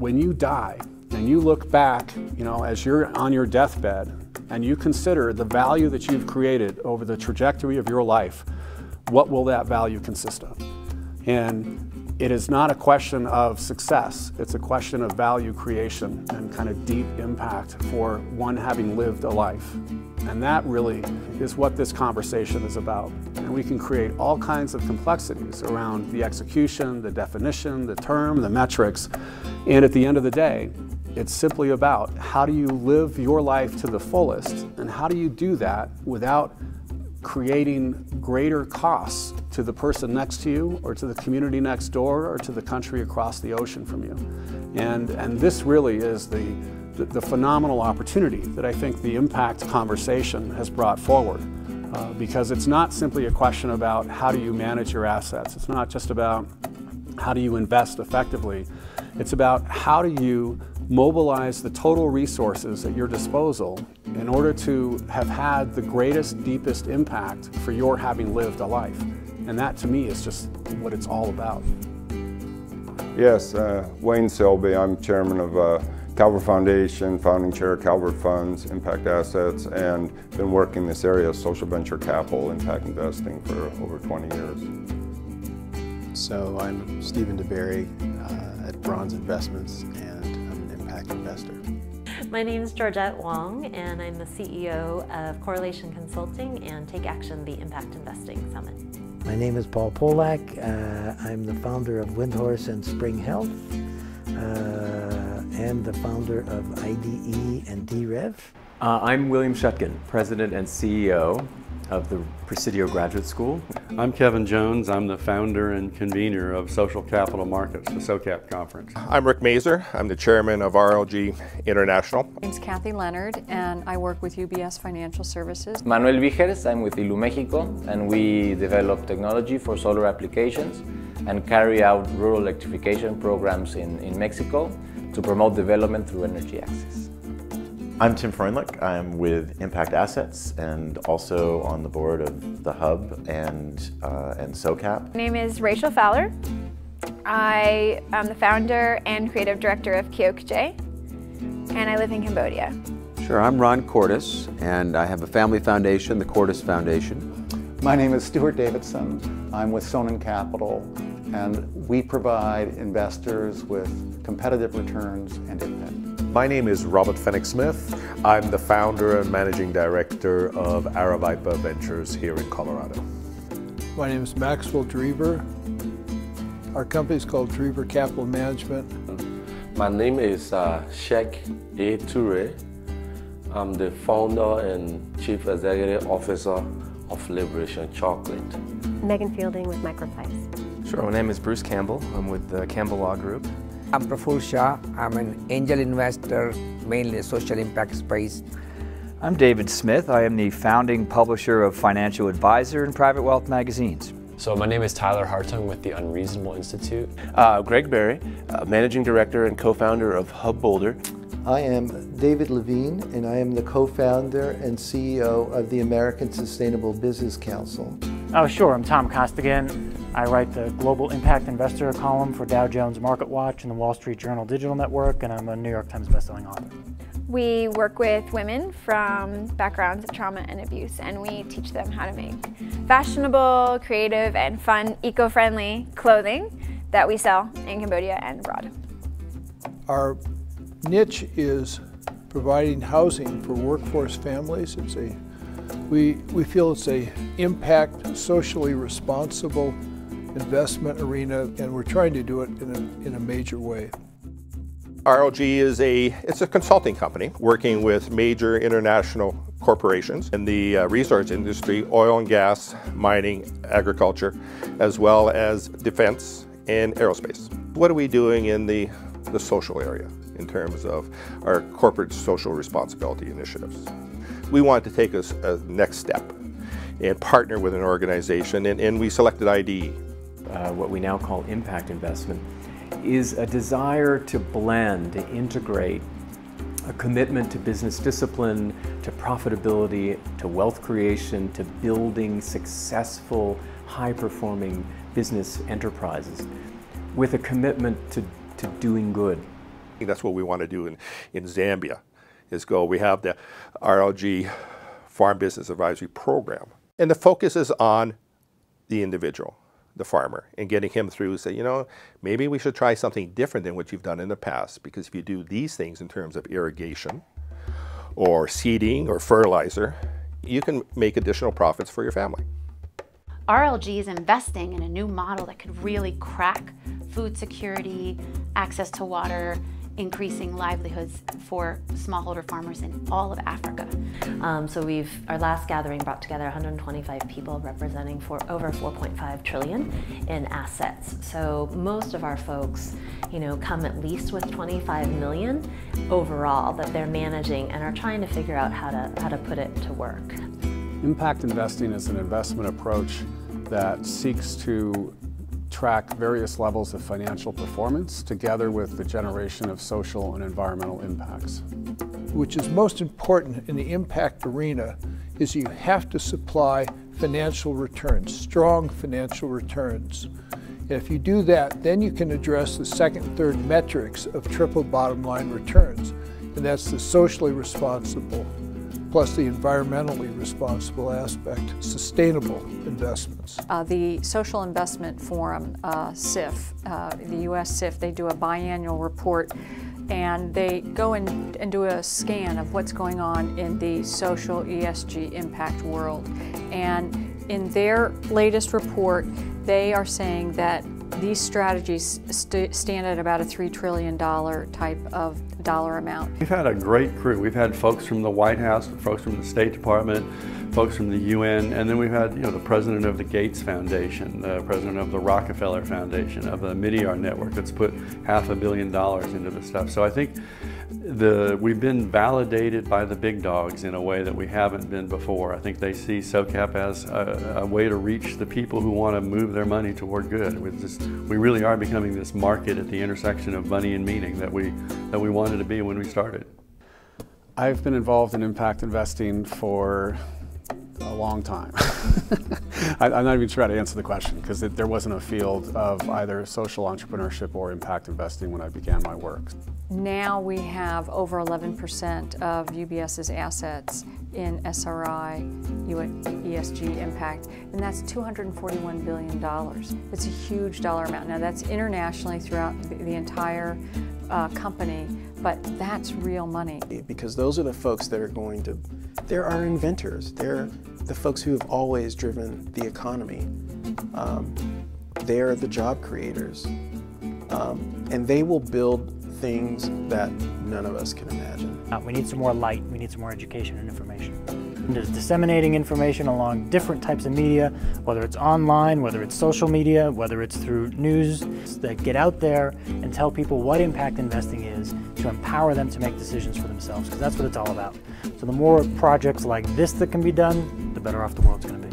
when you die and you look back, as you're on your deathbed and you consider the value that you've created over the trajectory of your life, what will that value consist of? And it is not a question of success, it's a question of value creation and kind of deep impact for one having lived a life. And that really is what this conversation is about. And we can create all kinds of complexities around the execution, the definition, the term, the metrics. And at the end of the day, it's simply about how do you live your life to the fullest, and how do you do that without creating greater costs to the person next to you, or to the community next door, or to the country across the ocean from you. And this really is the phenomenal opportunity that I think the impact conversation has brought forward. Because it's not simply a question about how do you manage your assets. It's not just about how do you invest effectively. It's about how do you mobilize the total resources at your disposal in order to have had the greatest, deepest impact for your having lived a life. And that, to me, is just what it's all about. Yes, Wayne Selby. I'm chairman of Calvert Foundation, founding chair of Calvert Funds, Impact Assets, and been working this area of social venture capital, impact investing for over 20 years. So I'm Stephen DeBerry at Bronze Investments, and I'm an impact investor. My name is Georgette Wong, and I'm the CEO of Correlation Consulting and Take Action, the Impact Investing Summit. My name is Paul Polak. I'm the founder of Windhorse and Spring Health, and the founder of IDE and DREV. I'm William Shutkin, President and CEO of the Presidio Graduate School. I'm Kevin Jones. I'm the founder and convener of Social Capital Markets, the SOCAP conference. I'm Rick Mazer. I'm the chairman of RLG International. My name's Kathy Leonard, and I work with UBS Financial Services. Manuel Vigeres. I'm with Ilu Mexico, and we develop technology for solar applications and carry out rural electrification programs in Mexico to promote development through energy access. I'm Tim Freundlich. I'm with Impact Assets and also on the board of the Hub and SOCAP. My name is Rachel Fowler. I am the founder and creative director of Kyokje, and I live in Cambodia. Sure, I'm Ron Cordes, and I have a family foundation, the Cordes Foundation. My name is Stuart Davidson. I'm with Sonnen Capital, and we provide investors with competitive returns and impact. My name is Robert Fenwick-Smith. I'm the founder and managing director of Aravaipa Ventures here in Colorado. My name is Maxwell Drever. Our company is called Drever Capital Management. My name is Sheikh A. Toure. I'm the founder and chief executive officer of Liberation Chocolate. Megan Fielding with Microprice. Sure, my name is Bruce Campbell. I'm with the Campbell Law Group. I'm Praful Shah. I'm an angel investor, mainly social impact space. I'm David Smith. I am the founding publisher of Financial Advisor and Private Wealth magazines. So my name is Tyler Hartung with the Unreasonable Institute. Greg Berry, managing director and co-founder of Hub Boulder. I am David Levine, and I am the co-founder and CEO of the American Sustainable Business Council. Oh, sure. I'm Tom Costigan. I write the Global Impact Investor column for Dow Jones Market Watch and the Wall Street Journal Digital Network, and I'm a New York Times bestselling author. We work with women from backgrounds of trauma and abuse, and we teach them how to make fashionable, creative, and fun, eco-friendly clothing that we sell in Cambodia and abroad. Our niche is providing housing for workforce families. We feel it's a impact, socially responsible investment arena, and we're trying to do it in a major way. RLG is it's a consulting company working with major international corporations in the resource industry, oil and gas, mining, agriculture, as well as defense and aerospace. What are we doing in the social area in terms of our corporate social responsibility initiatives? We wanted to take a next step and partner with an organization, and we selected IDE. What we now call impact investment is a desire to blend, to integrate a commitment to business discipline, to profitability, to wealth creation, to building successful, high-performing business enterprises with a commitment to doing good. That's what we want to do in Zambia, is go, we have the RLG Farm Business Advisory Program. And the focus is on the individual, the farmer, and getting him through, say, you know, maybe we should try something different than what you've done in the past, because if you do these things in terms of irrigation or seeding or fertilizer, you can make additional profits for your family. RLG is investing in a new model that could really crack food security, access to water, increasing livelihoods for smallholder farmers in all of Africa. So our last gathering brought together 125 people representing for over 4.5 trillion in assets. So most of our folks, you know, come at least with 25 million overall that they're managing and are trying to figure out how to put it to work. Impact investing is an investment approach that seeks to track various levels of financial performance together with the generation of social and environmental impacts. Which is most important in the impact arena is you have to supply financial returns, strong financial returns. And if you do that, then you can address the second and third metrics of triple bottom line returns, and that's the socially responsible plus the environmentally responsible aspect, sustainable investments. The Social Investment Forum, SIF, the U.S. SIF, they do a biannual report, and they go and do a scan of what's going on in the social ESG impact world. And in their latest report, they are saying that these strategies stand at about a $3 trillion type of dollar amount. We've had a great crew. We've had folks from the White House, folks from the State Department, folks from the UN, and then we've had, you know, the president of the Gates Foundation, the president of the Rockefeller Foundation, of the Midyar Network that's put $500 million into this stuff. So I think we've been validated by the big dogs in a way that we haven't been before. I think they see SOCAP as a way to reach the people who want to move their money toward good. We really are becoming this market at the intersection of money and meaning that we wanted to be when we started. I've been involved in impact investing for a long time. I'm not even sure how to answer the question because there wasn't a field of either social entrepreneurship or impact investing when I began my work. Now we have over 11% of UBS's assets in SRI, ESG impact, and that's $241 billion. It's a huge dollar amount. Now that's internationally throughout the entire company, but that's real money. Because those are the folks that are going to, they're our inventors. They're the folks who have always driven the economy. They're the job creators. And they will build things that none of us can imagine. We need some more light, we need some more education and information. And just disseminating information along different types of media, whether it's online, whether it's social media, whether it's through news, that get out there and tell people what impact investing is to empower them to make decisions for themselves, because that's what it's all about. So the more projects like this that can be done, the better off the world's going to be.